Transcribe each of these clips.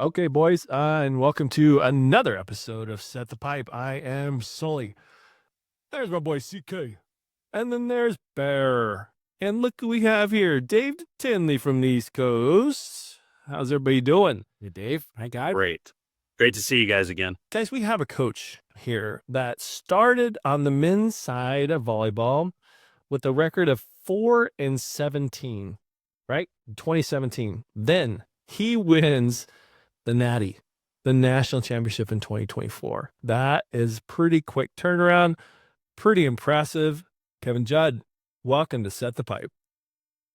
Okay, boys, and welcome to another episode of Set the Pipe. I am Sully. There's my boy CK. And then there's Bear. And look who we have here, Dave Tinley from the East Coast. How's everybody doing? Hey, Dave. Hi, guy. Great. Great to see you guys again. Guys, we have a coach here that started on the men's side of volleyball with a record of 4-17, right? 2017. Then he wins the Natty, the national championship in 2024. That is pretty quick turnaround, pretty impressive. Kevin Judd, welcome to Set the Pipe.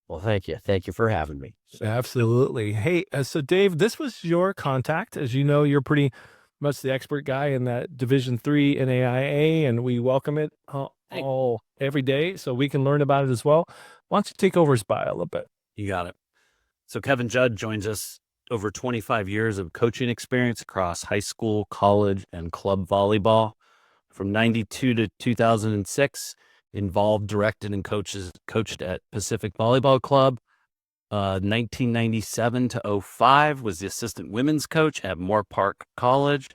Well, thank you. Thank you for having me. Absolutely. Hey, so Dave, this was your contact. As you know, you're pretty much the expert guy in that Division III NAIA, and we welcome it all every day so we can learn about it as well. Why don't you take over his bio a little bit? You got it. So Kevin Judd joins us over 25 years of coaching experience across high school, college, and club volleyball. From 92 to 2006, involved, directed, and coached at Pacific Volleyball Club. 1997 to 05 was the assistant women's coach at Moore Park College.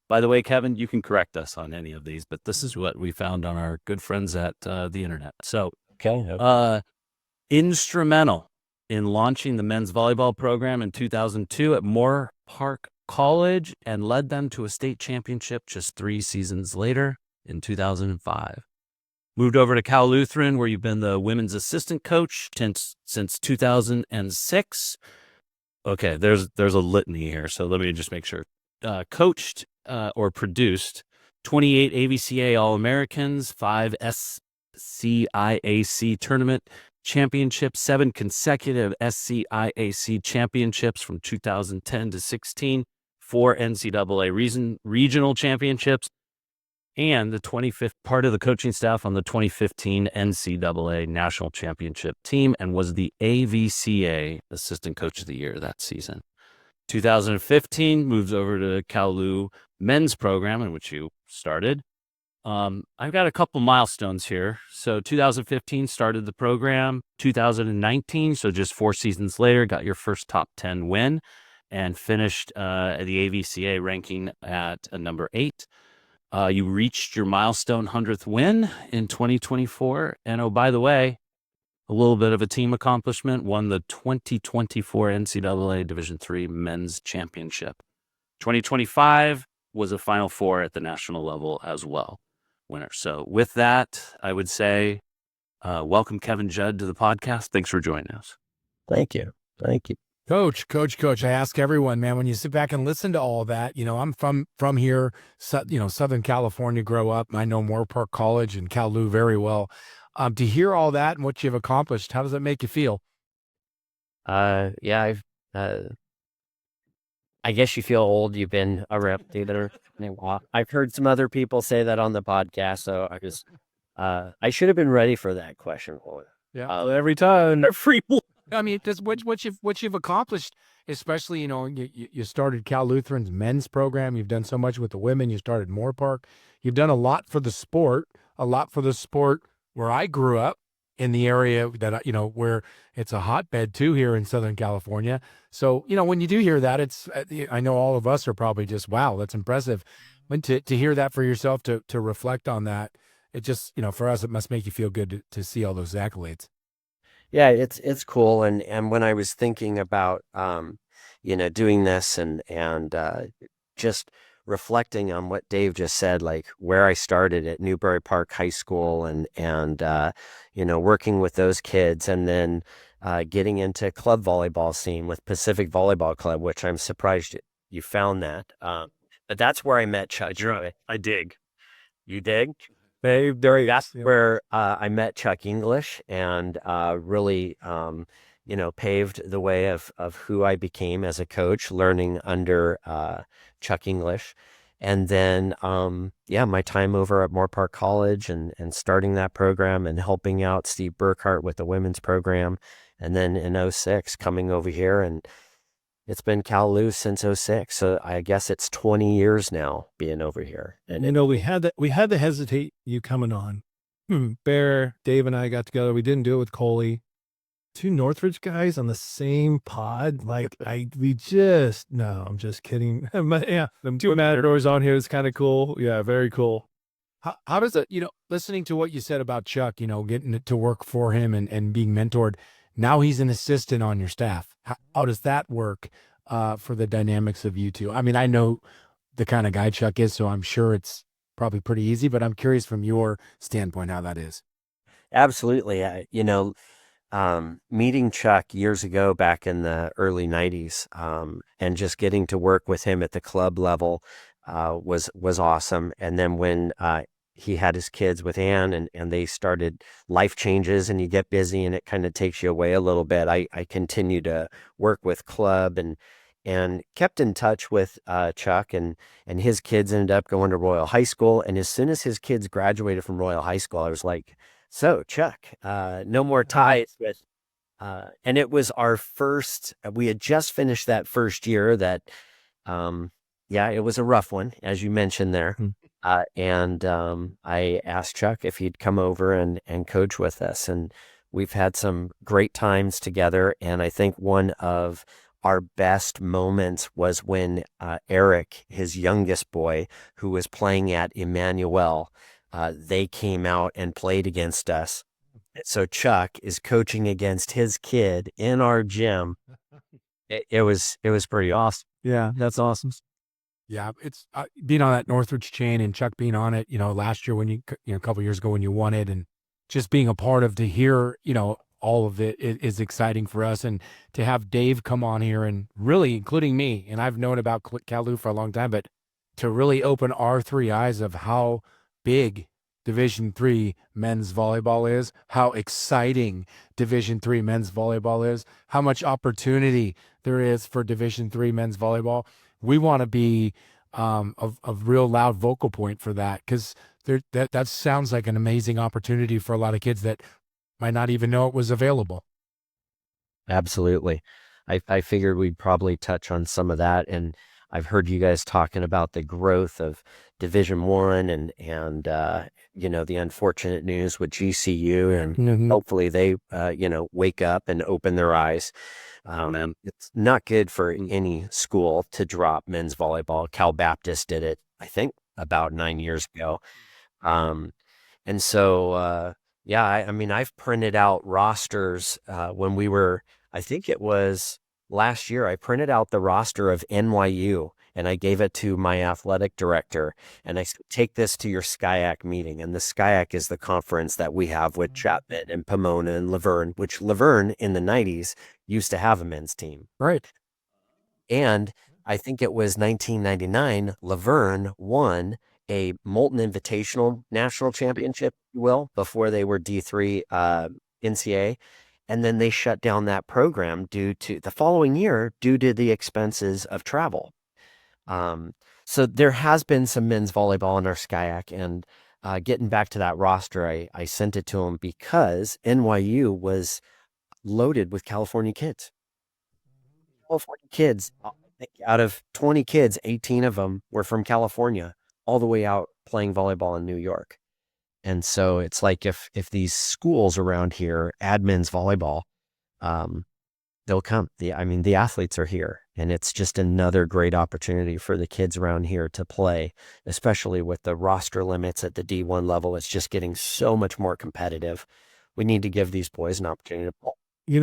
By the way, Kevin, you can correct us on any of these, but this is what we found on our good friends at the internet. So, instrumental in launching the men's volleyball program in 2002 at Moore Park College and led them to a state championship just 3 seasons later in 2005. Moved over to Cal Lutheran, where you've been the women's assistant coach since 2006. Okay, there's a litany here, so let me just make sure. Coached or produced 28 AVCA All-Americans, 5 SCIAC tournament championships, 7 consecutive SCIAC championships from 2010 to 16, 4 NCAA regional championships, and the 25th part of the coaching staff on the 2015 NCAA National Championship team, and was the AVCA Assistant Coach of the Year that season. 2015 moves over to Cal Lu men's program, in which you started. I've got a couple milestones here. So 2015 started the program. 2019, so just 4 seasons later, got your first top 10 win and finished at the AVCA ranking at number 8. You reached your milestone 100th win in 2024. And oh, by the way, a little bit of a team accomplishment, won the 2024 NCAA Division III Men's Championship. 2025 was a Final Four at the national level as well, winner. So with that, I would say, welcome Kevin Judd to the podcast. Thanks for joining us. Thank you. Thank you. Coach. I ask everyone, man, when you sit back and listen to all that, I'm from here, Southern California, grow up. I know Moore Park College and Cal Lu very well. To hear all that and what you've accomplished, how does that make you feel? Yeah, I guess you feel old. You've been a rep theater. I've heard some other people say that on the podcast, so I should have been ready for that question. Yeah, every time. I mean, just what you've accomplished, especially, you started Cal Lutheran's men's program. You've done so much with the women. You started Moore Park. You've done a lot for the sport, where I grew up, in the area that, where it's a hotbed too here in Southern California. So, when you do hear that, I know all of us are probably just, wow, that's impressive. But to hear that for yourself, to reflect on that, it just, for us, it must make you feel good to see all those accolades. Yeah, it's cool. And when I was thinking about, doing this and just reflecting on what Dave just said, like where I started at Newbury Park High School and working with those kids, and then getting into club volleyball scene with Pacific Volleyball Club, which I'm surprised you found that. But that's where I met Chuck. I dig. You dig? That's where I met Chuck English and really, paved the way of who I became as a coach, learning under Chuck English. And then, my time over at Moore Park College and starting that program and helping out Steve Burkhart with the women's program. And then in 06, coming over here, and it's been Cal Lu since 06. So I guess it's 20 years now being over here. And we had to hesitate you coming on. Bear, Dave and I got together. We didn't do it with Coley. two Northridge guys on the same pod. Like no, I'm just kidding. Yeah, the two Matadors on here is kind of cool. Yeah, very cool. How does it, listening to what you said about Chuck, getting it to work for him and being mentored, now he's an assistant on your staff. How does that work for the dynamics of you two? I mean, I know the kind of guy Chuck is, so I'm sure it's probably pretty easy, but I'm curious from your standpoint how that is. Absolutely. Meeting Chuck years ago back in the early 90s, and just getting to work with him at the club level was awesome. And then when he had his kids with Ann and they started life changes and you get busy and it kind of takes you away a little bit, I continued to work with club and kept in touch with Chuck, and his kids ended up going to Royal High School. And as soon as his kids graduated from Royal High School, I was like, so Chuck, no more ties with, and it was our first, we had just finished that first year that, yeah, it was a rough one, as you mentioned there. And I asked Chuck if he'd come over and coach with us. And we've had some great times together. And I think one of our best moments was when Eric, his youngest boy, who was playing at Emmanuel, they came out and played against us. So Chuck is coaching against his kid in our gym. It was pretty awesome. Yeah, that's awesome. Yeah, it's being on that Northridge chain and Chuck being on it, last year when a couple years ago when you won it, and just being a part of to hear, all of it is exciting for us. And to have Dave come on here and really, including me, and I've known about Cal Lu for a long time, but to really open our three eyes of how big Division III men's volleyball is, how exciting Division III men's volleyball is, how much opportunity there is for Division III men's volleyball. We want to be a real loud vocal point for that, because that sounds like an amazing opportunity for a lot of kids that might not even know it was available. Absolutely. I figured we'd probably touch on some of that. And I've heard you guys talking about the growth of Division I and the unfortunate news with GCU, and hopefully they, wake up and open their eyes. It's not good for any school to drop men's volleyball. Cal Baptist did it, I think, about 9 years ago. And so, yeah, I mean, I've printed out rosters when we were, I think it was last year, I printed out the roster of NYU and I gave it to my athletic director. And I said, take this to your SCIAC meeting. And the SCIAC is the conference that we have with Chapman and Pomona and Laverne, which Laverne in the 90s used to have a men's team. Right. And I think it was 1999, Laverne won a Moulton Invitational National Championship, if you will, before they were D3 NCAA. And then they shut down that program due to the following year, due to the expenses of travel. So there has been some men's volleyball in our SCIAC, and getting back to that roster, I sent it to them because NYU was loaded with California kids. California kids, I think out of 20 kids, 18 of them were from California, all the way out playing volleyball in New York. And so it's like if these schools around here add men's volleyball, they'll come. The athletes are here, and it's just another great opportunity for the kids around here to play, especially with the roster limits at the D1 level. It's just getting so much more competitive. We need to give these boys an opportunity to play.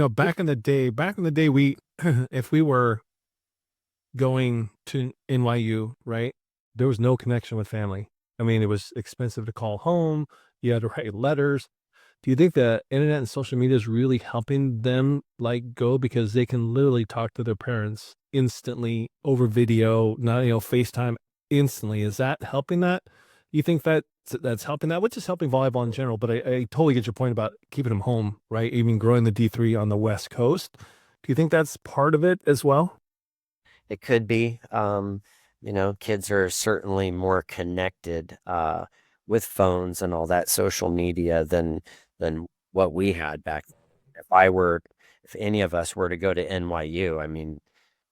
Back in the day, we, if we were going to NYU, right, there was no connection with family. I mean, it was expensive to call home. You had to write letters. Do you think the internet and social media is really helping them go, because they can literally talk to their parents instantly over video, not, FaceTime instantly? Is that helping that? You think that's helping that, which is helping volleyball in general? But I totally get your point about keeping them home, right? Even growing the D3 on the West Coast. Do you think that's part of it as well? It could be. Kids are certainly more connected with phones and all that social media than what we had back then. If any of us were to go to NYU, I mean,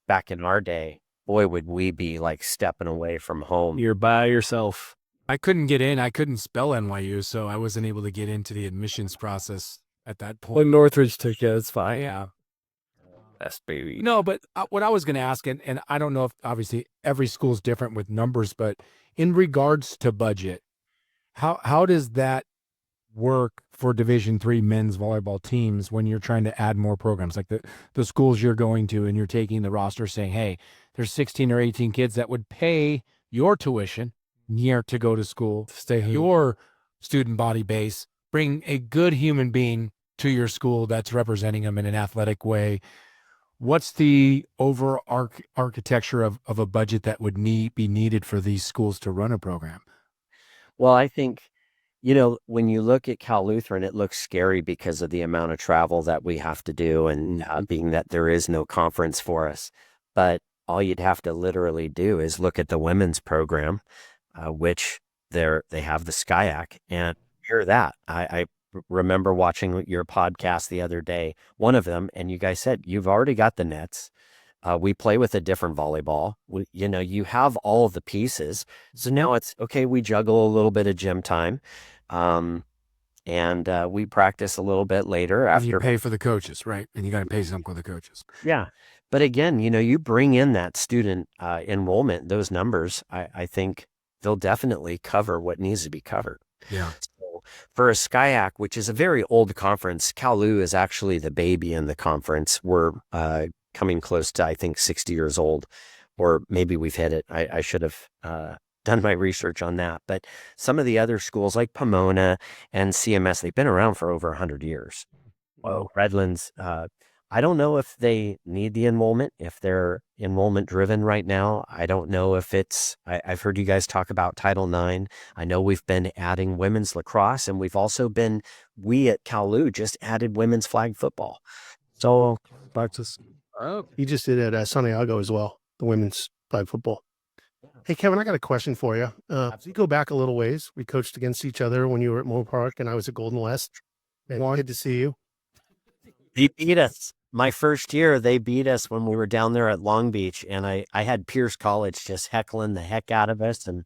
back in our day, boy, would we be like stepping away from home. You're by yourself. I couldn't get in. I couldn't spell NYU, so I wasn't able to get into the admissions process. at that point. When Northridge took it, it's fine. Yeah. Best baby. No, but what I was going to ask, and I don't know if obviously every school's different with numbers, but in regards to budget, how does that work for Division III men's volleyball teams when you're trying to add more programs? Like the schools you're going to, and you're taking the roster saying, hey, there's 16 or 18 kids that would pay your tuition year to go to school, Stay home. your student body base, bring a good human being to your school that's representing them in an athletic way. What's the overall architecture of a budget that would be needed for these schools to run a program? Well, I think, when you look at Cal Lutheran, it looks scary because of the amount of travel that we have to do and being that there is no conference for us. But all you'd have to literally do is look at the women's program, which they have the SCIAC, and hear that. I remember watching your podcast the other day, one of them, and you guys said, you've already got the nets. We play with a different volleyball. You have all of the pieces. So now it's okay. We juggle a little bit of gym time. And we practice a little bit later And you after. pay for the coaches, right? And you got to pay some for the coaches. Yeah. But again, you bring in that student enrollment, those numbers, I think they'll definitely cover what needs to be covered. Yeah. So for a SCIAC, which is a very old conference, Cal Lu is actually the baby in the conference. We're coming close to, I think, 60 years old, or maybe we've hit it. I should have done my research on that. But some of the other schools like Pomona and CMS, they've been around for over 100 years. Whoa. Redlands, I don't know if they need the enrollment, if they're enrollment driven right now. I don't know if I've heard you guys talk about Title IX. I know we've been adding women's lacrosse, and we've also we at Cal Lu just added women's flag football. So Practice. Oh, He just did it at Santiago as well, the women's flag football. Hey, Kevin, I got a question for you. We go back a little ways. We coached against each other when you were at Moore Park and I was at Golden West. And good to see you. they beat us. My first year, they beat us when we were down there at Long Beach, and I had Pierce College just heckling the heck out of us, and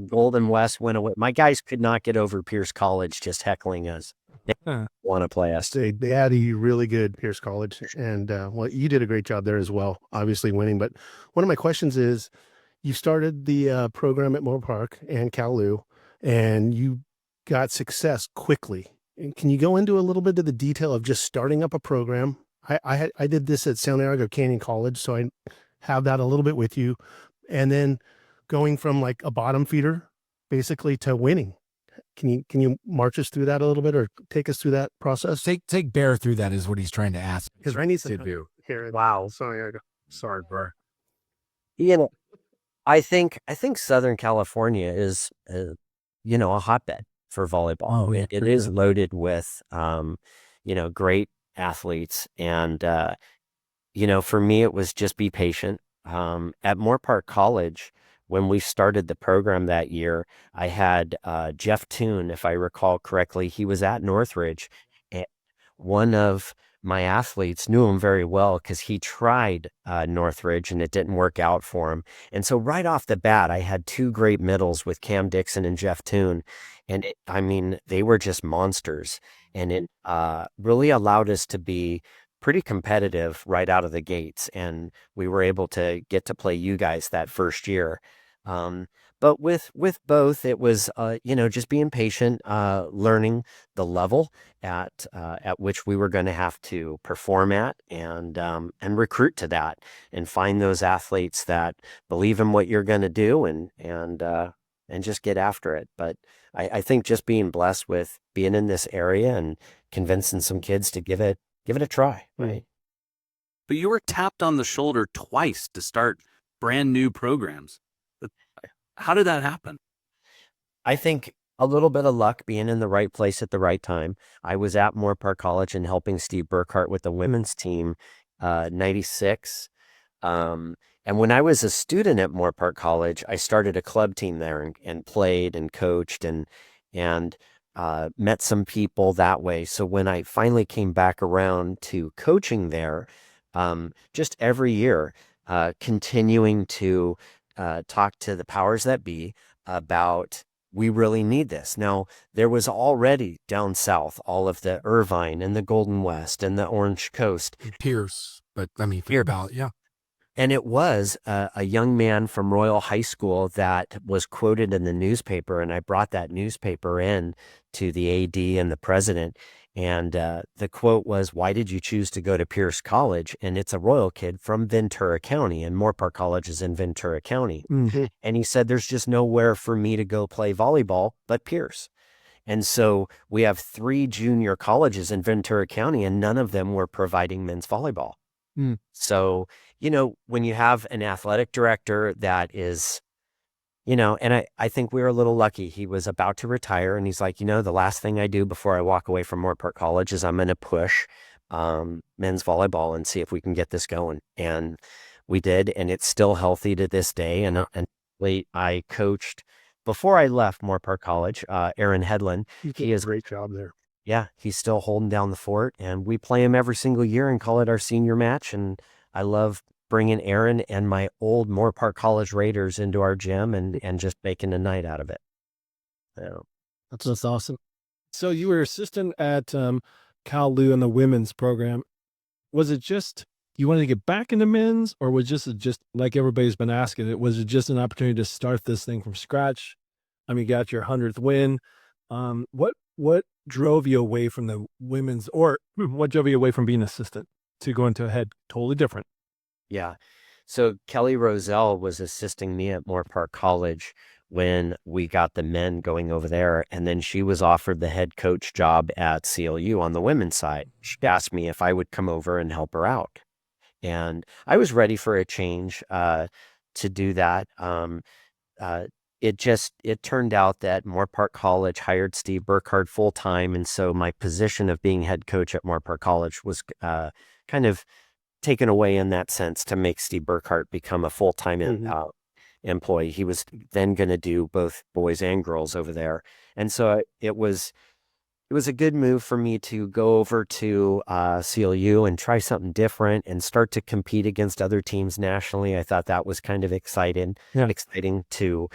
Golden West went away. My guys could not get over Pierce College just heckling us. They want to play us. They had a really good Pierce College, and well, you did a great job there as well, obviously winning. But one of my questions is, you started the program at Moore Park and Cal Lu, and you got success quickly. And can you go into a little bit of the detail of just starting up a program? I did this at Santiago Canyon College, so I have that a little bit with you, and then going from like a bottom feeder basically to winning. Can you march us through that a little bit, or take us through that process? Take Bear through that is what he's trying to ask. Because Randy's to do. here. Wow. Santiago. Sorry, Bear. I think Southern California is, a hotbed for volleyball. Oh, yeah, It for is sure. loaded with, great athletes. And, for me, it was just be patient. At Moore Park College, when we started the program that year, I had Jeff Toon, if I recall correctly. He was at Northridge. And one of my athletes knew him very well because he tried Northridge and it didn't work out for him. And so right off the bat, I had two great middles with Cam Dixon and Jeff Toon. And they were just monsters. And it really allowed us to be pretty competitive right out of the gates. And we were able to get to play you guys that first year. But with both, it was, just being patient, learning the level at which we were going to have to perform at, and recruit to that, and find those athletes that believe in what you're going to do, and just get after it. But I think just being blessed with being in this area and convincing some kids to give it a try. Right. But you were tapped on the shoulder twice to start brand new programs. How did that happen? I think a little bit of luck, being in the right place at the right time. I was at Moore Park College and helping Steve Burkhart with the women's team, 96. And when I was a student at Moore Park College, I started a club team there and played and coached and met some people that way. So when I finally came back around to coaching there, just every year, continuing to talk to the powers that be about we really need this. Now, there was already down south, all of the Irvine and the Golden West and the Orange Coast. Pierce, but I mean, Pierce. about, yeah. And it was a young man from Royal High School that was quoted in the newspaper. And I brought that newspaper in to the AD and the president. And the quote was, "Why did you choose to go to Pierce College?" And it's a Royal kid from Ventura County, and Moorpark College is in Ventura County. Mhm. And he said, "There's just nowhere for me to go play volleyball but Pierce." And so we have 3 junior colleges in Ventura County, and none of them were providing men's volleyball. Mm. So, when you have an athletic director that is, and I think we were a little lucky. He was about to retire, and he's like, the last thing I do before I walk away from Moorpark College is I'm going to push men's volleyball and see if we can get this going. And we did, and it's still healthy to this day. And I coached before I left Moorpark College, Aaron Headland. You did He a is great job there. Yeah, he's still holding down the fort, and we play him every single year and call it our senior match. And I love bringing Aaron and my old Moorpark College Raiders into our gym and just making a night out of it. So, That's awesome. So you were assistant at Cal Lu in the women's program. Was it just you wanted to get back into men's, or was just like everybody's been asking? Was it just an opportunity to start this thing from scratch? I mean, you got your 100th win. What drove you away from the women's, or what drove you away from being assistant to go into a head totally different? yeah. So Kelly Roselle was assisting me at Moorpark College when we got the men going over there. And then she was offered the head coach job at CLU on the women's side. She asked me if I would come over and help her out. And I was ready for a change to do that. It turned out that Moorpark College hired Steve Burkhardt full time. And so my position of being head coach at Moorpark College was kind of taken away in that sense to make Steve Burkhardt become a full-time employee. He was then going to do both boys and girls over there. And so it was a good move for me to go over to CLU and try something different and start to compete against other teams nationally. I thought that was kind of exciting to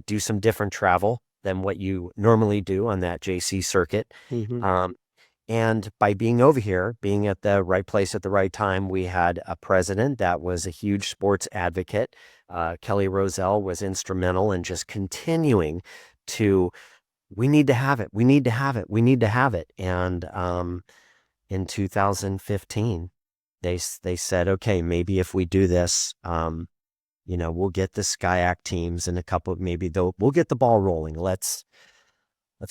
do some different travel than what you normally do on that JC circuit. Mhm. And by being over here, being at the right place at the right time, we had a president that was a huge sports advocate. Kelly Roselle was instrumental in just continuing to, we need to have it. We need to have it. We need to have it. And in 2015, they said, okay, maybe if we do this, we'll get the SCIAC teams and a couple of we'll get the ball rolling. Let's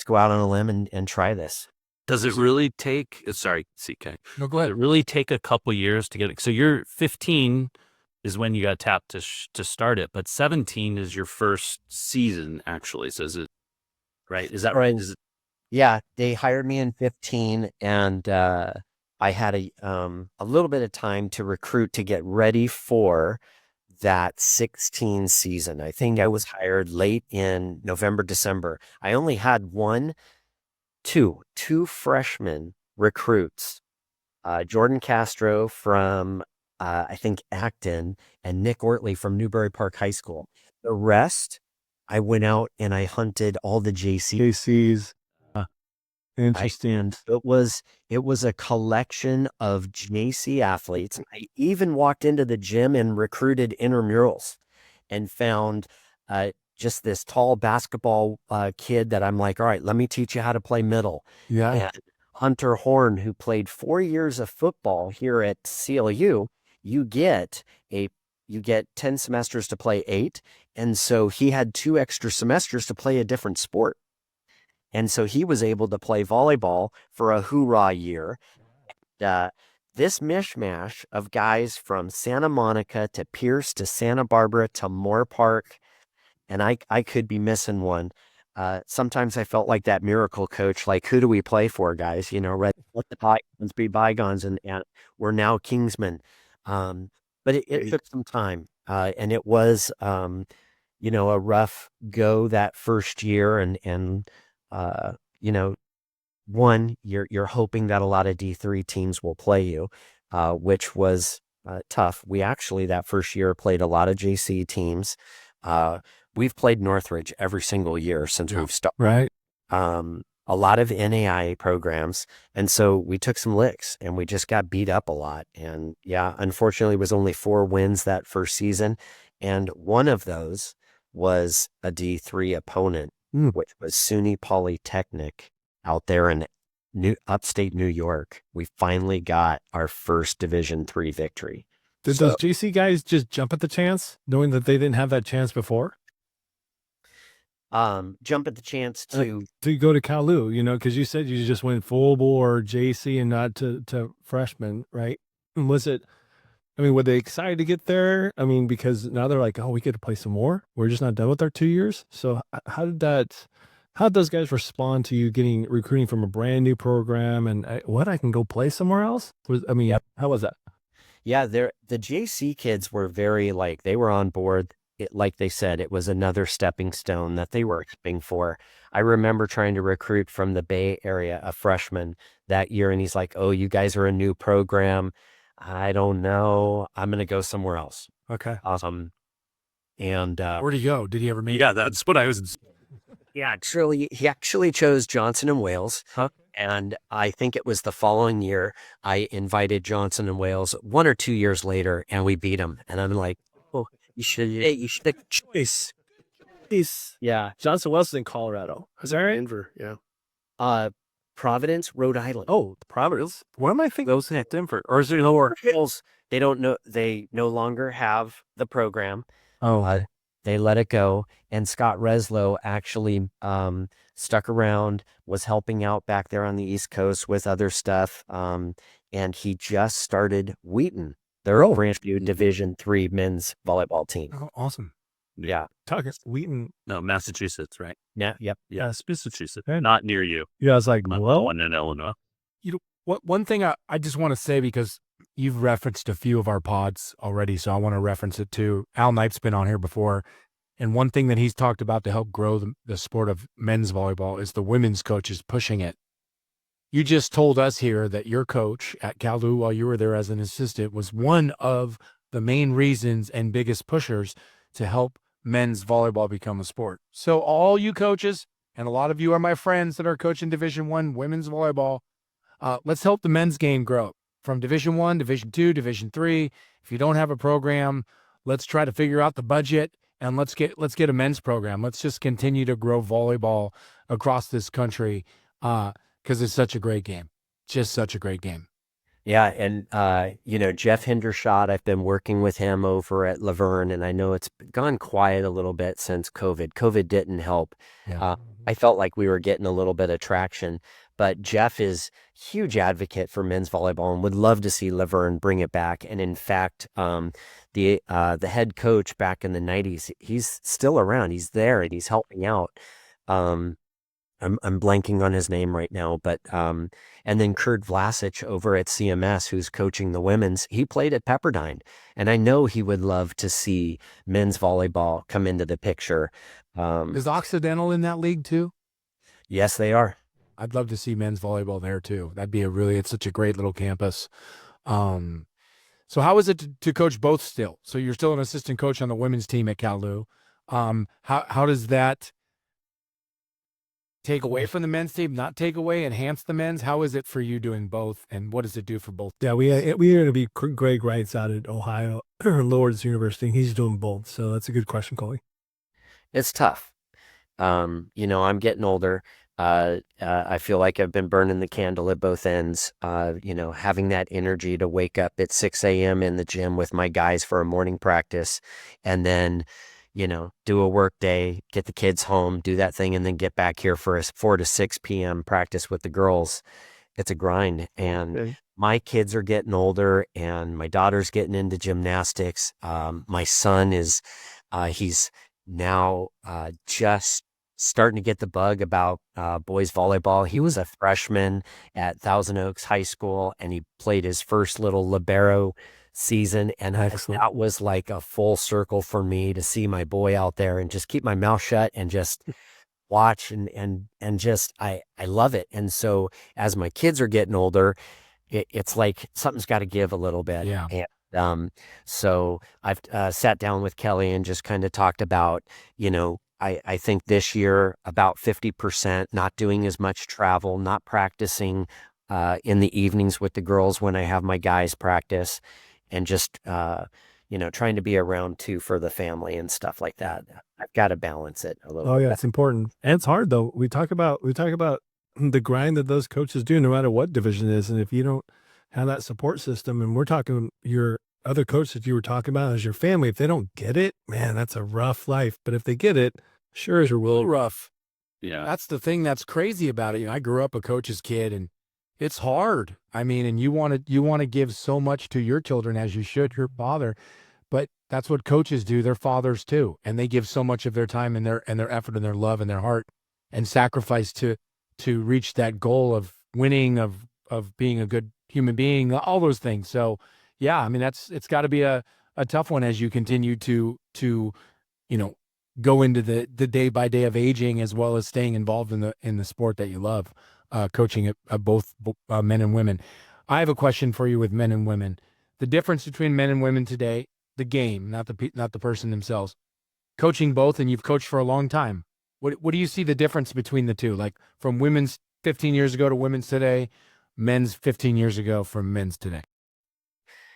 go out on a limb and try this. Does it really take, sorry, CK. No, go Does ahead. it really take a couple years to get it? So you're 15 is when you got tapped to start it, but 17 is your first season actually. So is it, right? Is that right? Yeah, they hired me in 15, and I had a little bit of time to recruit to get ready for that 16 season. I think I was hired late in November, December. I only had two freshman recruits, Jordan Castro from, I think, Acton, and Nick Ortley from Newbury Park High School. The rest, I went out and I hunted all the JCs. Interesting. It was a collection of JC athletes. I even walked into the gym and recruited intramurals and found just this tall basketball kid that I'm like, all right, let me teach you how to play middle. Yeah. And Hunter Horn, who played 4 years of football here at CLU, you get 10 semesters to play 8. And so he had 2 extra semesters to play a different sport. And so he was able to play volleyball for a hoorah year. This mishmash of guys from Santa Monica to Pierce to Santa Barbara to Moorpark, and I could be missing one. Sometimes I felt like that miracle coach, like, who do we play for, guys? Let the bygones be bygones, and we're now Kingsmen. But it took some time, and it was, a rough go that first year, and one, you're hoping that a lot of D3 teams will play you, which was tough. We actually that first year played a lot of JC teams. we've played Northridge every single year since we've started. Right. A lot of NAIA programs. And so we took some licks and we just got beat up a lot. And yeah, unfortunately it was only 4 wins that first season. And one of those was a D3 opponent, which was SUNY Polytechnic out there in upstate New York. We finally got our first Division III victory. Did those JC guys just jump at the chance, knowing that they didn't have that chance before? Jump at the chance to go to Cal Lu, because you said you just went full bore JC and not to freshman, right? And would they excited to get there? Because now they're like, oh, we get to play some more. We're just not done with our 2 years. So how did those guys respond to you getting recruiting from a brand new program and I can go play somewhere else? How was that? Yeah, the JC kids were very they were on board. Like they said, it was another stepping stone that they were hoping for. I remember trying to recruit from the Bay Area a freshman that year, and he's like, oh, you guys are a new program. I don't know. I'm going to go somewhere else. Okay. Awesome. And where'd he go? Did he ever make? Yeah, that's what I was. Yeah, he actually chose Johnson and Wales. Huh? And I think it was the following year I invited Johnson and Wales 1 or 2 years later, and we beat them. And I'm like, oh, you should have choice. Yeah. Johnson Wells is in Colorado. Is that right? Denver, yeah. Providence, Rhode Island. Oh, Providence. What am I thinking? Those at Denver, or is it lower? They don't know. They no longer have the program. Oh, they let it go. And Scott Reslow actually stuck around, was helping out back there on the East Coast with other stuff. And he just started Wheaton, their brand new Division III men's volleyball team. Oh, awesome. Yeah. Wheaton. No, Massachusetts, right? Yeah. Yep. Yeah, Massachusetts. Not near you. Yeah, I was like, One in Illinois. One thing I just want to say, because you've referenced a few of our pods already, so I want to reference it too. Al Knight's been on here before, and one thing that he's talked about to help grow the sport of men's volleyball is the women's coaches pushing it. You just told us here that your coach at Cal Lu, while you were there as an assistant, was one of the main reasons and biggest pushers to help men's volleyball become a sport. So all you coaches, and a lot of you are my friends that are coaching Division I women's volleyball, let's help the men's game grow from Division I, Division II, Division III. If you don't have a program, let's try to figure out the budget and let's get a men's program. Let's just continue to grow volleyball across this country because it's such a great game. Just such a great game. Yeah. And, Jeff Hendershot, I've been working with him over at Laverne, and I know it's gone quiet a little bit since COVID. COVID didn't help. Yeah. I felt like we were getting a little bit of traction, but Jeff is huge advocate for men's volleyball and would love to see Laverne bring it back. And in fact, the head coach back in the 90s, he's still around. He's there and he's helping out. I'm blanking on his name right now, but and then Kurt Vlasic over at CMS, who's coaching the women's, he played at Pepperdine, and I know he would love to see men's volleyball come into the picture. Is Occidental in that league too? Yes, they are. I'd love to see men's volleyball there too. That'd be it's such a great little campus. So how is it to coach both still? So you're still an assistant coach on the women's team at Cal Lu. How does that take away from the men's team, not take away, enhance the men's? How is it for you doing both, and what does it do for both? Yeah, we are going to be Greg Wright's out at Ohio Lourdes University. He's doing both, so that's a good question, Coley. It's tough. I'm getting older. I feel like I've been burning the candle at both ends. Having that energy to wake up at 6 a.m. in the gym with my guys for a morning practice, and then do a work day, get the kids home, do that thing, and then get back here for a 4 to 6 p.m. practice with the girls. It's a grind. And my kids are getting older, and my daughter's getting into gymnastics. My son he's now just starting to get the bug about boys volleyball. He was a freshman at Thousand Oaks High School, and he played his first little libero season, and that was like a full circle for me to see my boy out there and just keep my mouth shut and just watch and just I love it. And so as my kids are getting older, it's like something's got to give a little bit. Yeah. So I've sat down with Kelly and just kind of talked about, I think this year about 50% not doing as much travel, not practicing in the evenings with the girls when I have my guys practice, and just trying to be around too for the family and stuff like that. I've got to balance it a little Oh bit. yeah, it's important. And it's hard though. We talk about the grind that those coaches do no matter what division it is. And if you don't have that support system, and we're talking your other coach that you were talking about as your family, if they don't get it, man, that's a rough life. But if they get it, sure as a real rough. Yeah. That's the thing that's crazy about it. I grew up a coach's kid, and it's hard. I mean, and you want to give so much to your children, as you should your father, but that's what coaches do. They're fathers too, and they give so much of their time and their effort and their love and their heart and sacrifice to reach that goal of winning, of being a good human being, all those things. So yeah, I mean, it's got to be a tough one as you continue to go into the day by day of aging, as well as staying involved in the sport that you love, coaching both men and women. I have a question for you with men and women. The difference between men and women today, the game, not the person themselves. Coaching both, and you've coached for a long time. What do you see the difference between the two? Like from women's 15 years ago to women's today, men's 15 years ago from men's today.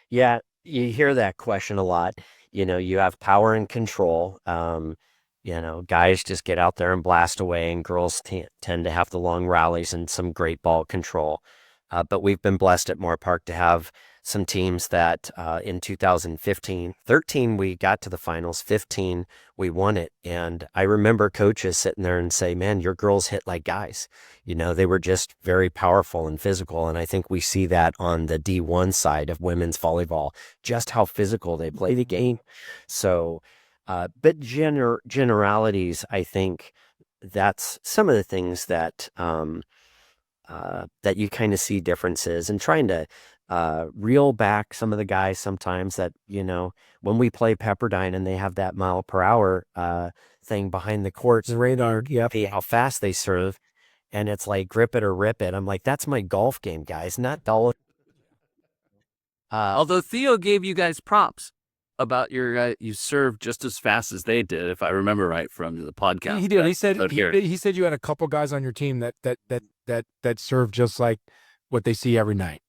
Yeah, you hear that question a lot. You have power and control. Guys just get out there and blast away, and girls tend to have the long rallies and some great ball control. But we've been blessed at Moore Park to have some teams that in 2015, 13, we got to the finals, 15, we won it. And I remember coaches sitting there and say, man, your girls hit like guys. They were just very powerful and physical. And I think we see that on the D1 side of women's volleyball, just how physical they play the game. So, but generalities, I think that's some of the things that that you kind of see differences, and trying to reel back some of the guys sometimes that, when we play Pepperdine and they have that mile per hour thing behind the courts, The radar, yep. how fast they serve. And it's like, grip it or rip it. I'm like, that's my golf game, guys, not dollar. Although Theo gave you guys props about your you served just as fast as they did, if I remember right from the podcast. He did. He said Out here. he said you had a couple guys on your team that serve just like what they see every night.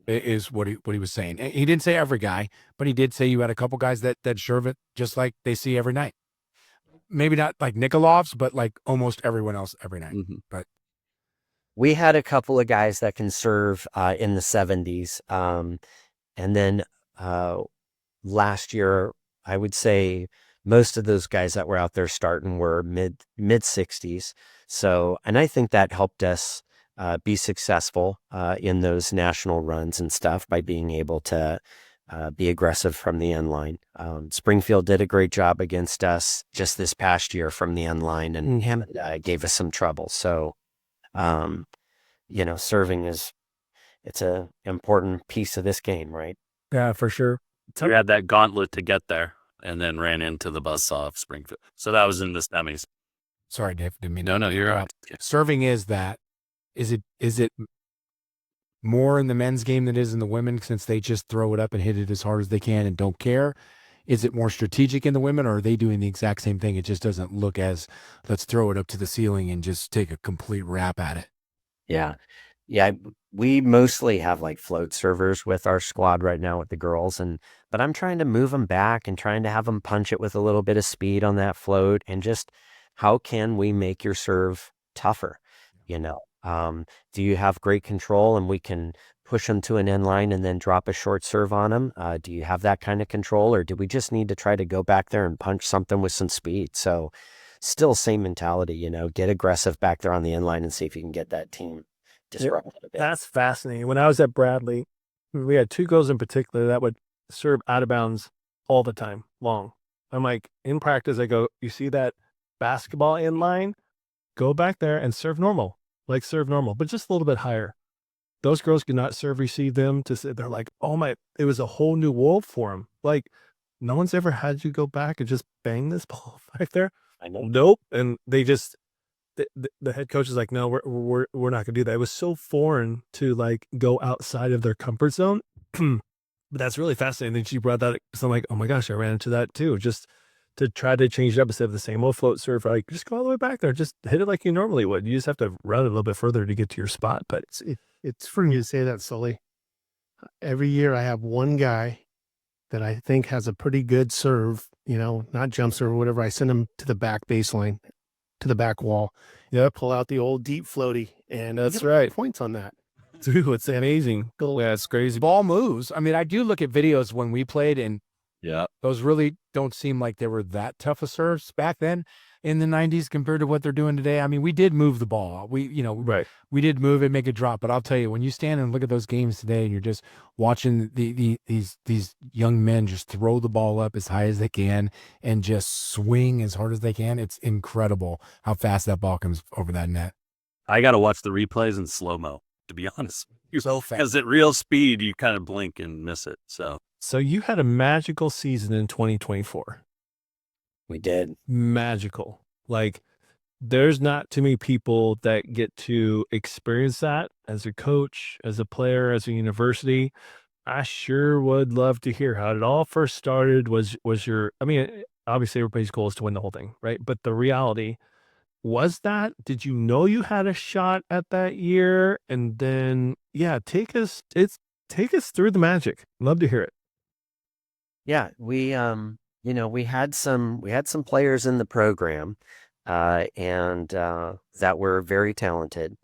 Is what he was saying. He didn't say every guy, but he did say you had a couple guys that serve it just like they see every night. Maybe not like Nikolov's, but like almost everyone else every night. Mhm. But We had a couple of guys that can serve in the 70s. And then last year, I would say most of those guys that were out there starting were mid 60s. So, and I think that helped us be successful in those national runs and stuff by being able to be aggressive from the end line. Springfield did a great job against us just this past year from the end line, and gave us some trouble. So, serving it's a important piece of this game, right? Yeah, for sure. You had that gauntlet to get there, and then ran into the buzzsaw of Springfield. So that was in the semis. sorry, Dave, didn't mean No, you're right. Serving is it more in the men's game than it is in the women, since they just throw it up and hit it as hard as they can and don't care? Is it more strategic in the women, or are they doing the exact same thing? It just doesn't look as, let's throw it up to the ceiling and just take a complete rap at it. Yeah. Yeah. We mostly have like float servers with our squad right now with the girls, but I'm trying to move them back and trying to have them punch it with a little bit of speed on that float, and just how can we make your serve tougher? Do you have great control and we can push them to an end line and then drop a short serve on them? Do you have that kind of control, or do we just need to try to go back there and punch something with some speed? So still same mentality, get aggressive back there on the end line and see if you can get that team disrupted a bit. That's fascinating. When I was at Bradley, we had two girls in particular that would serve out of bounds all the time, long. I'm like, in practice, I go, you see that basketball in line? Go back there and serve normal, but just a little bit higher. Those girls could not serve receive them to say, they're like, oh my, it was a whole new world for them. Like, no one's ever had you go back and just bang this ball back there. I know. Nope. And they just, the head coach is like, no, we're not gonna do that. It was so foreign to like go outside of their comfort zone. But that's really fascinating that you brought that. So I'm like, oh my gosh, I ran into that too. Just to try to change it up instead of the same old float serve, like just go all the way back there, just hit it like you normally would. You just have to run it a little bit further to get to your spot. But It's for you to say that, Sully. Every year I have one guy that I think has a pretty good serve, not jump serve or whatever. I send him to the back baseline, to the back wall. yep, Pull out the old deep floaty, and that's you get right. points on that. Dude, it's amazing. Yeah, it's crazy. Ball moves. I mean, I do look at videos when we played, and those really don't seem like they were that tough of serves back then in the 90s compared to what they're doing today. I mean, we did move the ball. Right. We did move it, make it drop. But I'll tell you, when you stand and look at those games today, and you're just watching these young men just throw the ball up as high as they can and just swing as hard as they can, it's incredible how fast that ball comes over that net. I got to watch the replays in slow-mo, to be honest. So fast. Because at real speed, you kind of blink and miss it. So you had a magical season in 2024. We did. Magical. Like, there's not too many people that get to experience that as a coach, as a player, as a university. I sure would love to hear how it all first started. Was your, I mean, obviously everybody's goal is to win the whole thing, right? But the reality was that, did you know you had a shot at that year? And then, yeah, take us through the magic. Love to hear it. Yeah, we had some players in the program, and that were very talented.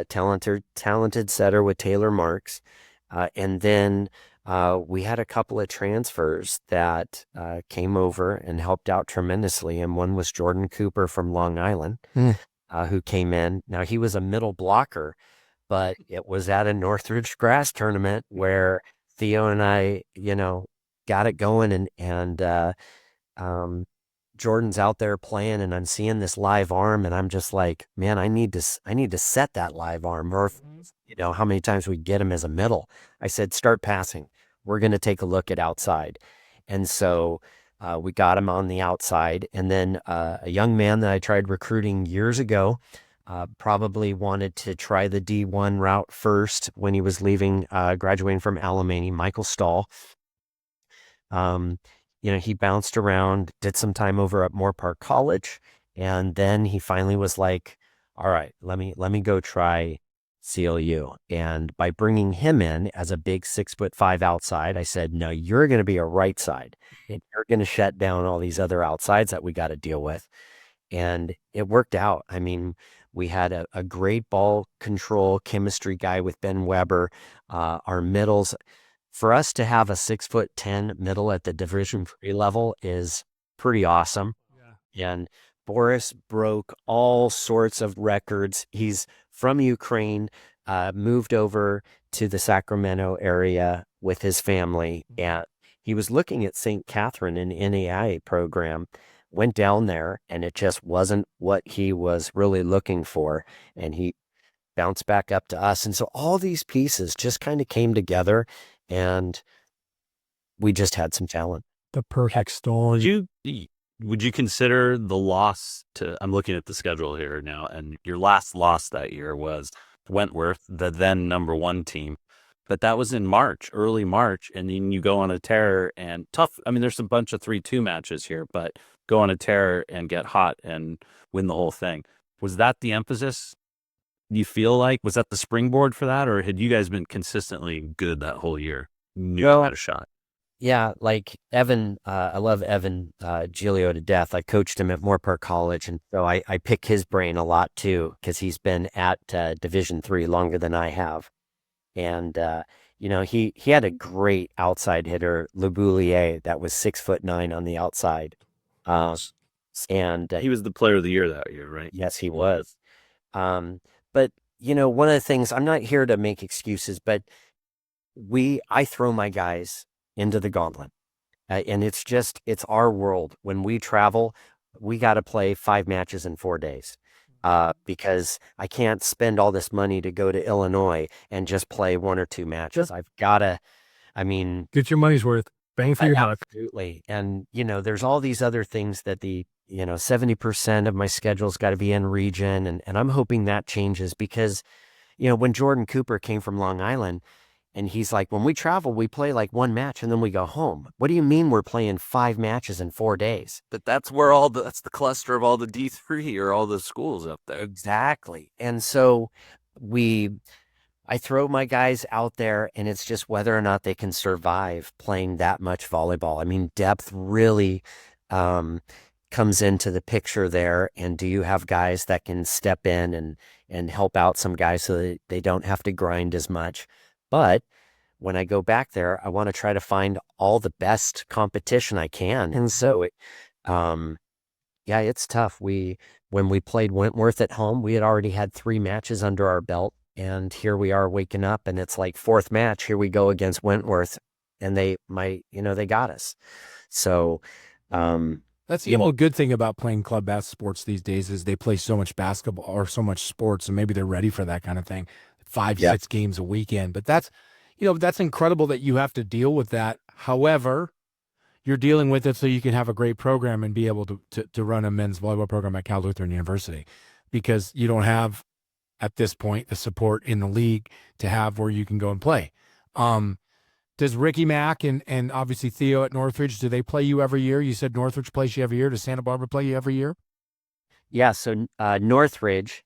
Talented setter with Taylor Marks, and then we had a couple of transfers that came over and helped out tremendously. And one was Jordan Cooper from Long Island, who came in. Now he was a middle blocker, but it was at a Northridge grass tournament where Theo and I, got it going, and Jordan's out there playing, and I'm seeing this live arm, and I'm just like, man, I need to set that live arm, or how many times we get him as a middle. I said, start passing. We're going to take a look at outside. And so we got him on the outside, and then a young man that I tried recruiting years ago probably wanted to try the D1 route first when he was leaving, graduating from Alemany, Michael Stahl. He bounced around, did some time over at Moore Park College, and then he finally was like, all right, let me go try CLU. And by bringing him in as a big 6'5" outside, I said, no, you're going to be a right side, and you're going to shut down all these other outsides that we got to deal with. And it worked out. I mean, we had a great ball control chemistry guy with Ben Weber. Our middles, for us to have a 6'10" middle at the Division III level is pretty awesome. Yeah. And Boris broke all sorts of records. He's from Ukraine, moved over to the Sacramento area with his family, and he was looking at St. Catherine in NAIA program, went down there, and it just wasn't what he was really looking for, and he bounced back up to us. And so all these pieces just kind of came together, and we just had some talent. The perfect storm. Would you consider the loss to, I'm looking at the schedule here now, and your last loss that year was Wentworth, the then number 1 team. But that was in March, early March, and then you go on a tear and tough. I mean, there's a bunch of 3-2 matches here, but go on a tear and get hot and win the whole thing. Was that the emphasis? You feel like, was that the springboard for that, or had you guys been consistently good that whole year? Knew you had a shot. Yeah, like Evan, I love Evan Giglio to death. I coached him at Moore Park College, and so I pick his brain a lot too, because he's been at Division III longer than I have. And he had a great outside hitter, Le Boulier, that was 6'9" on the outside. And he was the player of the year that year, right? Yes, he was. But one of the things, I'm not here to make excuses, but I throw my guys into the gauntlet. And it's our world. When we travel, we got to play 5 matches in 4 days. Because I can't spend all this money to go to Illinois and just play 1 or 2 matches. I've got to, get your money's worth. Bang for your buck. Absolutely. And, there's all these other things that 70% of my schedule's got to be in region. And I'm hoping that changes because, when Jordan Cooper came from Long Island And he's like, when we travel, we play like one match and then we go home. What do you mean we're playing 5 matches in 4 days? But that's that's the cluster of all the D3 or all the schools up there. Exactly. And so I throw my guys out there, and it's just whether or not they can survive playing that much volleyball. I mean, depth really comes into the picture there. And do you have guys that can step in and help out some guys so that they don't have to grind as much? But when I go back there, I want to try to find all the best competition I can. And so yeah, it's tough. When we played Wentworth at home, we had already had 3 matches under our belt. And here we are waking up, and it's like 4th match. Here we go against Wentworth, and they got us. So that's the only good thing about playing club sports these days is they play so much basketball or so much sports, and maybe they're ready for that kind of thing. 5-6 games a weekend, but that's incredible that you have to deal with that. However, you're dealing with it so you can have a great program and be able to run a men's volleyball program at Cal Lutheran University, because you don't have, at this point, the support in the league to have where you can go and play. Does Ricky Mack and obviously Theo at Northridge, do they play you every year? You said Northridge plays you every year. Does Santa Barbara play you every year? Yeah, so Northridge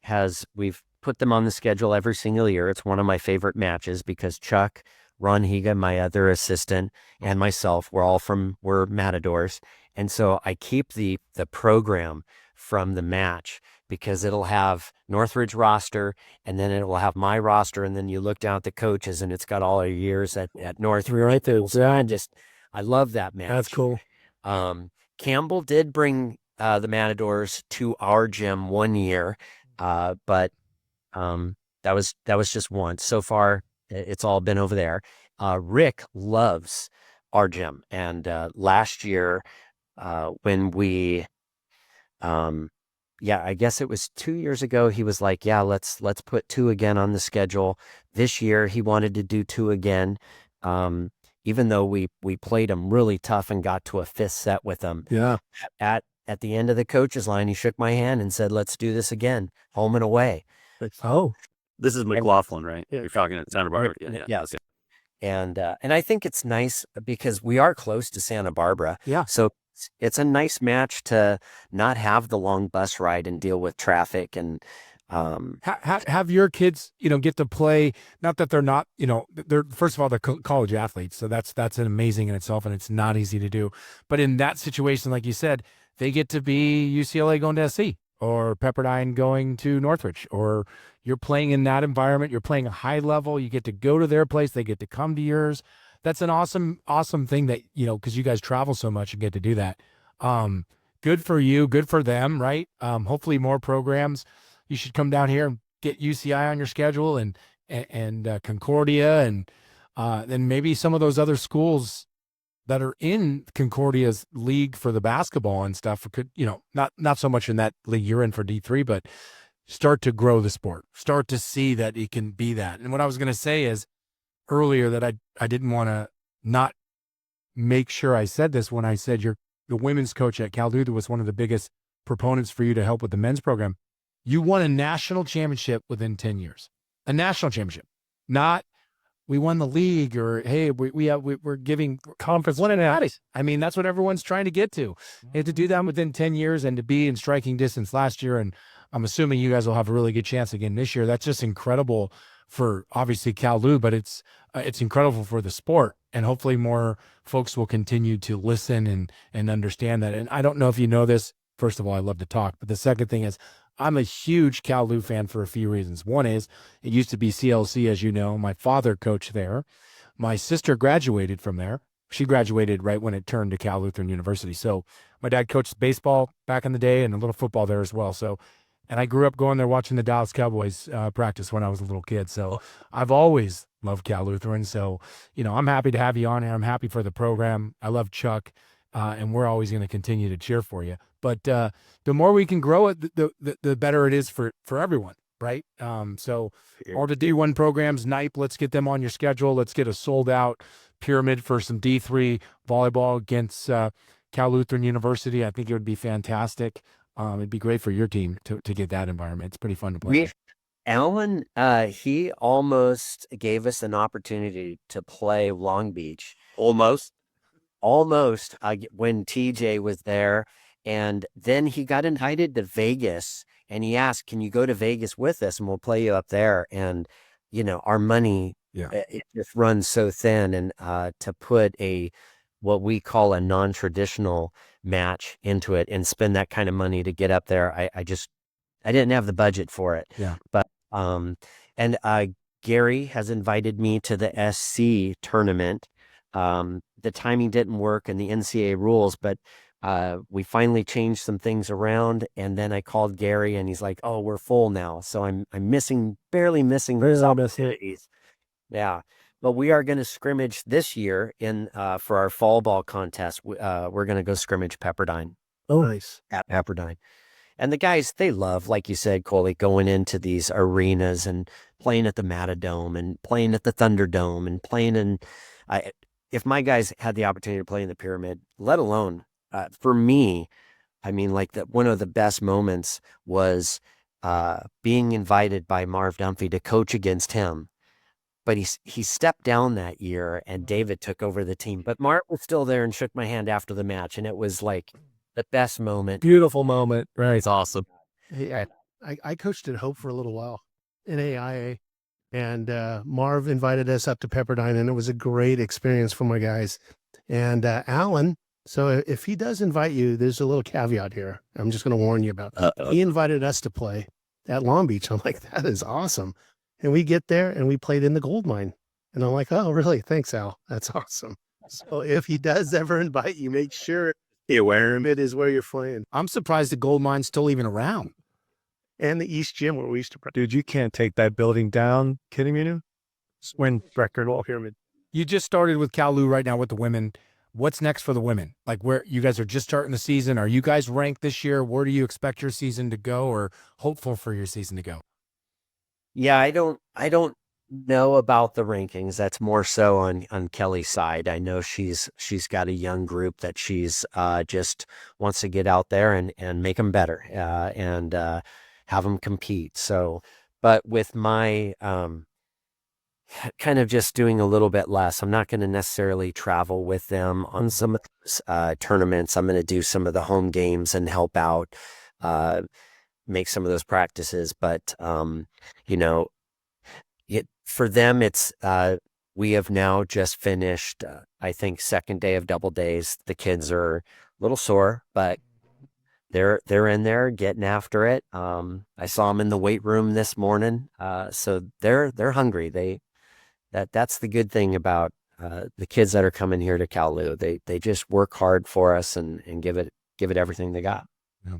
we've put them on the schedule every single year. It's one of my favorite matches because Chuck, Ron Higa, my other assistant, and myself, we're Matadors. And so I keep the program from the match because it'll have Northridge roster, and then it will have my roster, and then you look down at the coaches, and it's got all our years at Northridge right there. So I love that match. That's cool. Campbell did bring the Matadors to our gym one year, but that was just once. So far, it's all been over there. Rick loves our gym, and last year when we I guess it was 2 years ago, he was like, yeah, let's put 2 again on the schedule. This year he wanted to do 2 again, even though we played him really tough and got to a 5th set with him. Yeah. At the end of the coach's line, he shook my hand and said, let's do this again, home and away. Oh, This is McLaughlin, right? Yeah. You're talking at Santa Barbara. Yeah. And I think it's nice because we are close to Santa Barbara. Yeah. So it's a nice match to not have the long bus ride and deal with traffic and have your kids, get to play. Not that they're not, they're, first of all, they're college athletes, so that's an amazing in itself, and it's not easy to do. But in that situation, like you said, they get to be UCLA going to SC or Pepperdine going to Northridge, or you're playing in that environment. You're playing a high level. You get to go to their place. They get to come to yours. That's an awesome thing that, because you guys travel so much and get to do that. Good for you. Good for them, right? Hopefully more programs. You should come down here and get UCI on your schedule and Concordia, and then maybe some of those other schools that are in Concordia's league for the basketball and stuff could, not so much in that league you're in for D3, but start to grow the sport, start to see that it can be that. And what I was going to say is earlier that I didn't want to not make sure I said this when I said the women's coach at Cal Lutheran was one of the biggest proponents for you to help with the men's program. You won a national championship within 10 years, a national championship, not we won the league or, hey, we're giving conference. I mean, that's what everyone's trying to get to. You have to do that within 10 years and to be in striking distance last year. And I'm assuming you guys will have a really good chance again this year. That's just incredible for obviously Cal Lu, but it's incredible for the sport. And hopefully more folks will continue to listen and understand that. And I don't know if you know this. First of all, I love to talk. But the second thing is I'm a huge Cal Lu fan for a few reasons. One is it used to be CLC, as you know. My father coached there. My sister graduated from there. She graduated right when it turned to Cal Lutheran University. So my dad coached baseball back in the day and a little football there as well. So, and I grew up going there watching the Dallas Cowboys practice when I was a little kid. So I've always loved Cal Lutheran. So, I'm happy to have you on here. I'm happy for the program. I love Chuck, and we're always going to continue to cheer for you. But the more we can grow it, the better it is for everyone, right? So all the D1 programs, NIPE, let's get them on your schedule. Let's get a sold-out pyramid for some D3 volleyball against Cal Lutheran University. I think it would be fantastic. It'd be great for your team to get that environment. It's pretty fun to play. Alan, he almost gave us an opportunity to play Long Beach. Almost when TJ was there. And then he got invited to Vegas and he asked, can you go to Vegas with us and we'll play you up there? And, our money, it just runs so thin. And to put what we call a non-traditional match into it and spend that kind of money to get up there, I didn't have the budget for it. Yeah. But, and Gary has invited me to the SC tournament. The timing didn't work in the NCAA rules, but we finally changed some things around. And then I called Gary and he's like, oh, we're full now. So I'm barely missing those opportunities. Yeah. But we are going to scrimmage this year for our fall ball contest. We're going to go scrimmage Pepperdine. Oh, nice. At Pepperdine. And the guys, they love, like you said, Coley, going into these arenas and playing at the Matadome and playing at the Thunderdome and playing in, if my guys had the opportunity to play in the Pyramid, let alone, for me, I mean, one of the best moments was being invited by Marv Dunphy to coach against him. But he stepped down that year and David took over the team. But Marv was still there and shook my hand after the match. And it was like the best moment. Beautiful moment. Right. It's awesome. Hey, I coached at Hope for a little while in AIA, and Marv invited us up to Pepperdine, and it was a great experience for my guys. And Alan, so if he does invite you, there's a little caveat here. I'm just going to warn you about. He invited us to play at Long Beach. I'm like, that is awesome. And we get there and we played in the gold mine. And I'm like, oh, really? Thanks, Al. That's awesome. So if he does ever invite you, make sure it is where you're playing. I'm surprised the gold mine's still even around. And the East Gym where we used to practice. Dude, you can't take that building down. Kidding me? Win record wall pyramid. You just started with Cal Lu right now with the women. What's next for the women? Like, where you guys are just starting the season. Are you guys ranked this year? Where do you expect your season to go, or hopeful for your season to go? Yeah, I don't know about the rankings. That's more so on Kelly's side. I know she's got a young group that she's just wants to get out there and make them better and have them compete. So, but with my kind of just doing a little bit less, I'm not going to necessarily travel with them on some of those tournaments. I'm going to do some of the home games and help out, make some of those practices. But, for them, it's, we have now just finished, I think, second day of double days. The kids are a little sore, but they're in there getting after it. I saw them in the weight room this morning. So they're hungry. That's the good thing about, the kids that are coming here to Cal Lu. They just work hard for us and give it everything they got. Yeah.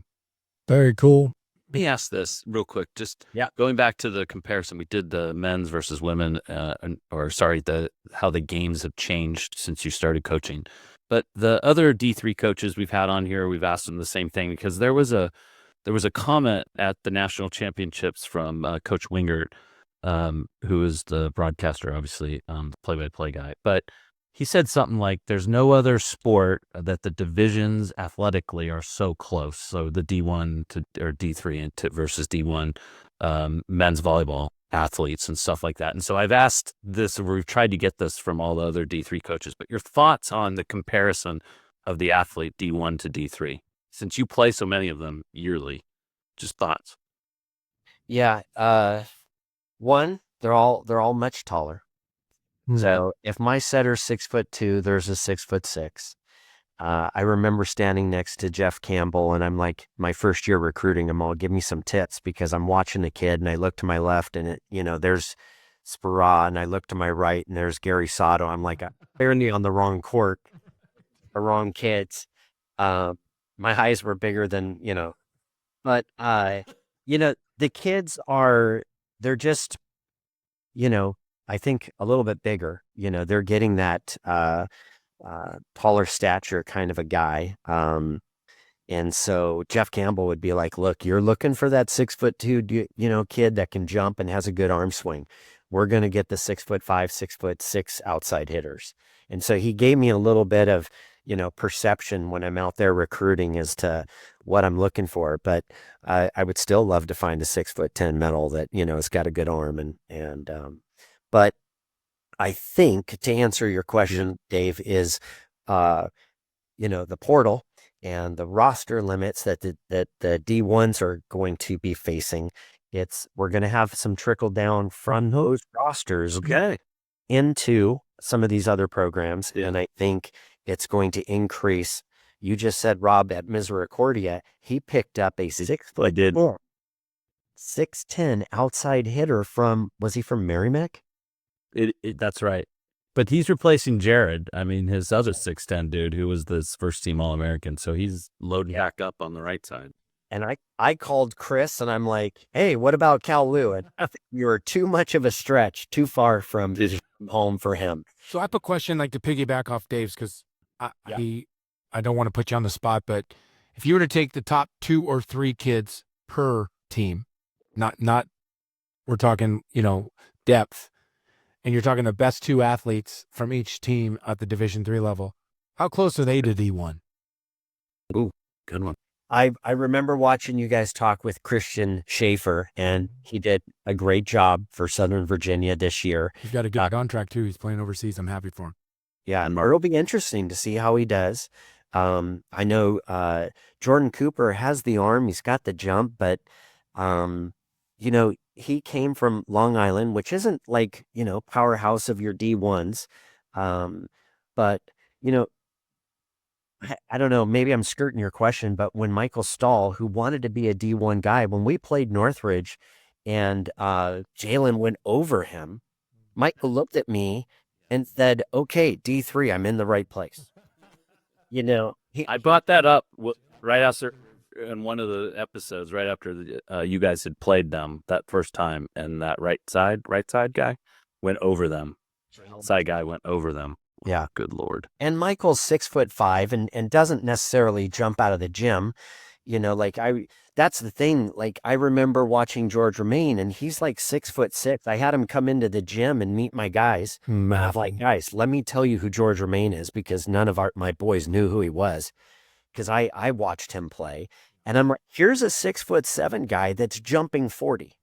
Very cool. Let me ask this real quick. Just going back to the comparison, we did the men's versus women, how the games have changed since you started coaching. But the other D3 coaches we've had on here, we've asked them the same thing, because there was a comment at the national championships from Coach Wingert, who is the broadcaster, obviously, the play-by-play guy. But he said something like, there's no other sport that the divisions athletically are so close. So the D1 or D3 versus D1 men's volleyball athletes and stuff like that. And so I've asked this, or we've tried to get this from all the other D3 coaches, but your thoughts on the comparison of the athlete D1 to D3, since you play so many of them yearly, just thoughts. Yeah. One, they're all much taller. So if my setter's 6'2", there's a 6'6". I remember standing next to Jeff Campbell, and I'm like, my first year recruiting him, all give me some tips, because I'm watching the kid, and I look to my left, and there's Spira, and I look to my right, and there's Gary Sato. I'm like, I'm clearly on the wrong court, the wrong kids. My eyes were bigger than but the kids they're just I think a little bit bigger. They're getting that taller stature kind of a guy. And so Jeff Campbell would be like, look, you're looking for that 6'2", kid that can jump and has a good arm swing. We're going to get the 6'5", 6'6" outside hitters. And so he gave me a little bit of, perception when I'm out there recruiting, as to what I'm looking for. But I would still love to find a 6'10" medal that, has got a good arm. But I think to answer your question, Dave, is, the portal and the roster limits that the D1s are going to be facing. We're going to have some trickle down from those rosters into some of these other programs. Yeah. And I think it's going to increase. You just said, Rob, at Misericordia, he picked up a 6'10" outside hitter was he from Merrimack? That's right. But he's replacing Jared. I mean, his other 6'10" dude who was this first team All-American. So he's loading back up on the right side. And I called Chris and I'm like, hey, what about Cal Lu? And I think you were too much of a stretch, too far from home for him. So I have a question like to piggyback off Dave's because I don't want to put you on the spot, but if you were to take the top 2 or 3 kids per team, not we're talking, depth, and you're talking the best 2 athletes from each team at the Division III level, how close are they to D1? Ooh, good one. I remember watching you guys talk with Christian Schaefer, and he did a great job for Southern Virginia this year. He's got a good contract too. He's playing overseas. I'm happy for him. Yeah, and it'll be interesting to see how he does. I know Jordan Cooper has the arm. He's got the jump, but, he came from Long Island, which isn't like, powerhouse of your D1s. But, I don't know, maybe I'm skirting your question, but when Michael Stahl, who wanted to be a D1 guy, when we played Northridge and Jalen went over him, Michael looked at me and said, okay, D3, I'm in the right place. I brought that up right after in one of the episodes, right after you guys had played them that first time, and that right side guy went over them. Side guy went over them. Yeah. Good Lord. And Michael's 6'5" and doesn't necessarily jump out of the gym. That's the thing. Like, I remember watching George Romaine, and he's like 6'6". I had him come into the gym and meet my guys. And I'm like, guys, let me tell you who George Romaine is, because none of my boys knew who he was, because I watched him play. And I'm like, here's a 6'7" guy that's jumping 40,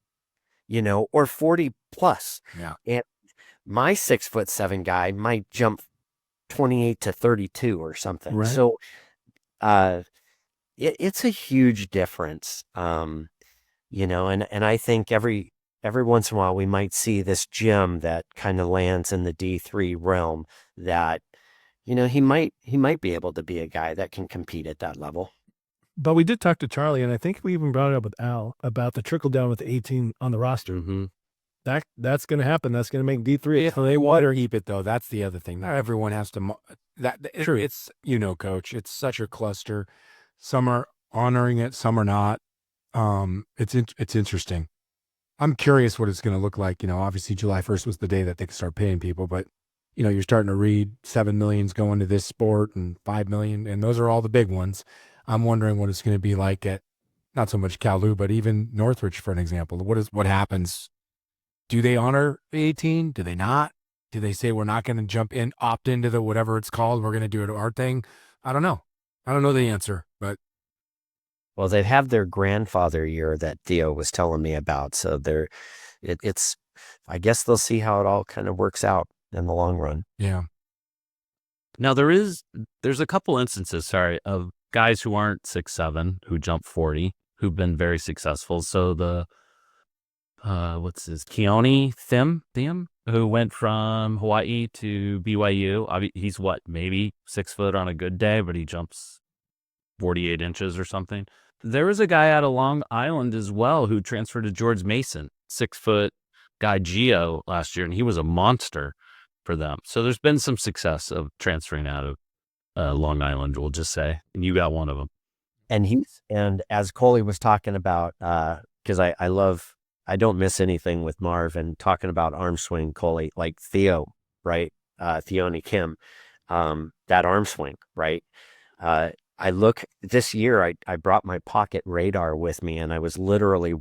or 40 plus. Yeah. And my 6'7" guy might jump 28 to 32 or something. Right. So, it's a huge difference. And I think every once in a while we might see this gym that kind of lands in the D3 realm that, he might be able to be a guy that can compete at that level. But we did talk to Charlie, and I think we even brought it up with Al about the trickle down with the 18 on the roster. Mm-hmm. That's going to happen. That's going to make D3. If they water heap it, though, that's the other thing. Not everyone has to. True. It's, Coach, it's such a cluster. Some are honoring it, some are not. It's interesting. I'm curious what it's going to look like. Obviously July 1st was the day that they could start paying people, but you're starting to read 7 million's going to this sport and 5 million, and those are all the big ones. I'm wondering what it's going to be like at not so much Cal Lu, but even Northridge, for an example. What happens? Do they honor the 18? Do they not? Do they say we're not going to opt into the whatever it's called? We're going to do it our thing. I don't know. I don't know the answer, but. Well, they have their grandfather year that Theo was telling me about. So I guess they'll see how it all kind of works out in the long run. Yeah. Now there's a couple instances, of guys who aren't 6'7" who jump 40 who've been very successful. So the Keone Thiem, who went from Hawaii to BYU. He's maybe 6 foot on a good day, but he jumps 48 inches or something. There was a guy out of Long Island as well who transferred to George Mason, 6 foot guy Gio last year, and he was a monster for them. So there's been some success of transferring out of Long Island, we'll just say, and you got one of them. And as Coley was talking about, because I don't miss anything with Marv and talking about arm swing, Coley, like Theo, right? Theone Kim, that arm swing, right? This year, I brought my pocket radar with me, and I was literally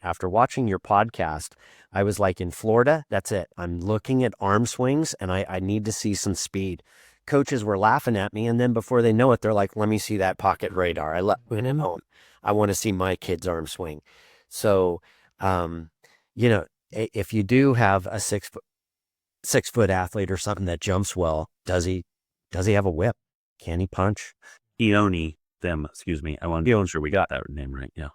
after watching your podcast, I was like, in Florida, that's it. I'm looking at arm swings, and I need to see some speed, coaches were laughing at me. And then before they know it, they're like, let me see that pocket radar. I left it at home. I want to see my kid's arm swing. So, you know, if you do have a 6 foot athlete or something that jumps well, does he have a whip? Can he punch? Excuse me. I want to be sure we got that name right. Yeah.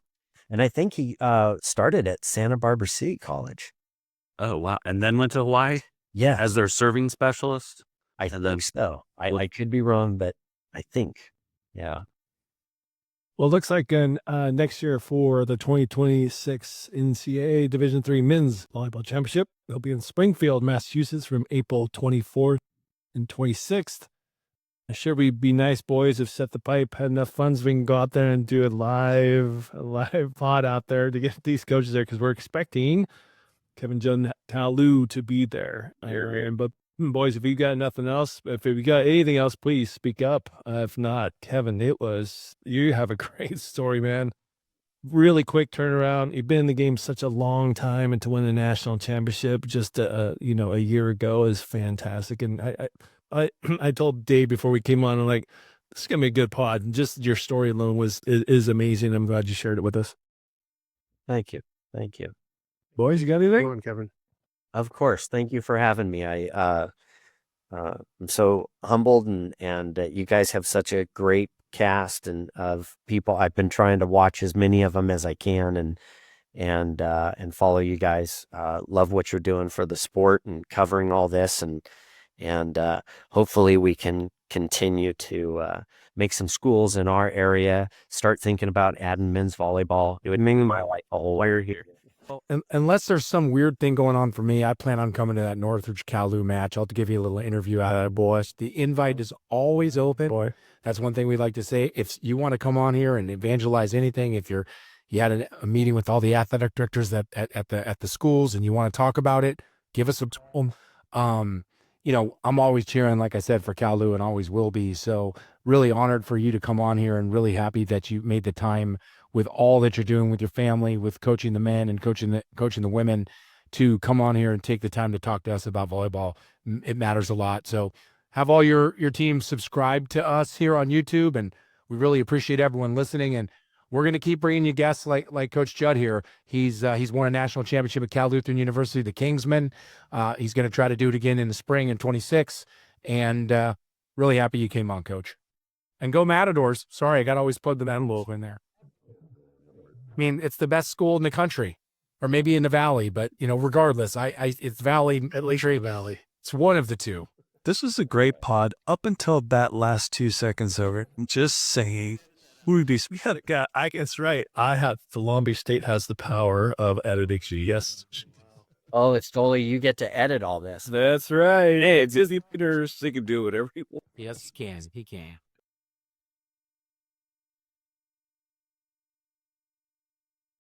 And I think he started at Santa Barbara City College. Oh, wow. And then went to Hawaii Yeah, as their serving specialist? I think so. I could be wrong, but I think, yeah. Well, it looks like next year for the 2026 NCAA Division III Men's Volleyball Championship, they'll be in Springfield, Massachusetts from April 24th and 26th. I'm sure we'd be nice boys if Set the Pipe had enough funds we can go out there and do a live pod out there to get these coaches there, because we're expecting Kevin, Judd, Cal Lu to be there. But boys, if you got nothing else, if you got anything else, please speak up. If not, Kevin, you have a great story, man. Really quick turnaround. You've been in the game such a long time, and to win the national championship just a year ago is fantastic. And I told Dave before we came on, I'm like, this is gonna be a good pod. And just your story alone is amazing. I'm glad you shared it with us. Thank you. Boys, you got anything? Go on, Kevin. Of course. Thank you for having me. I'm so humbled, and you guys have such a great cast and of people. I've been trying to watch as many of them as I can and follow you guys. Love what you're doing for the sport and covering all this, and hopefully we can continue to make some schools in our area start thinking about adding men's volleyball. It would make my life a whole lot easier. Well, unless there's some weird thing going on for me, I plan on coming to that Northridge Cal Lu match. I'll give you a little interview out of that, boys. The invite is always open. Boy, that's one thing we like to say. If you want to come on here and evangelize anything, if you had a meeting with all the athletic directors at the schools and you want to talk about it, give us a I'm always cheering, like I said, for Cal Lu and always will be. So really honored for you to come on here, and really happy that you made the time with all that you're doing with your family, with coaching the men and coaching the women, to come on here and take the time to talk to us about volleyball. It matters a lot. So have all your team subscribe to us here on YouTube, and we really appreciate everyone listening. And we're going to keep bringing you guests like Coach Judd here. He's won a national championship at Cal Lutheran University, the Kingsmen. He's going to try to do it again in the spring in 26. And really happy you came on, Coach. And go Matadors. Sorry, I got to always plug the Matadors in there. I mean, it's the best school in the country, or maybe in the Valley, but regardless, it's Valley, at least Valley. It's one of the two. This was a great pod up until that last 2 seconds over. Just saying, we had a guy. I guess right. The Long Beach State has the power of editing. Yes. Oh, it's totally, you get to edit all this. That's right. Hey, it's Disney Peters. They can do whatever he wants. Yes, he can.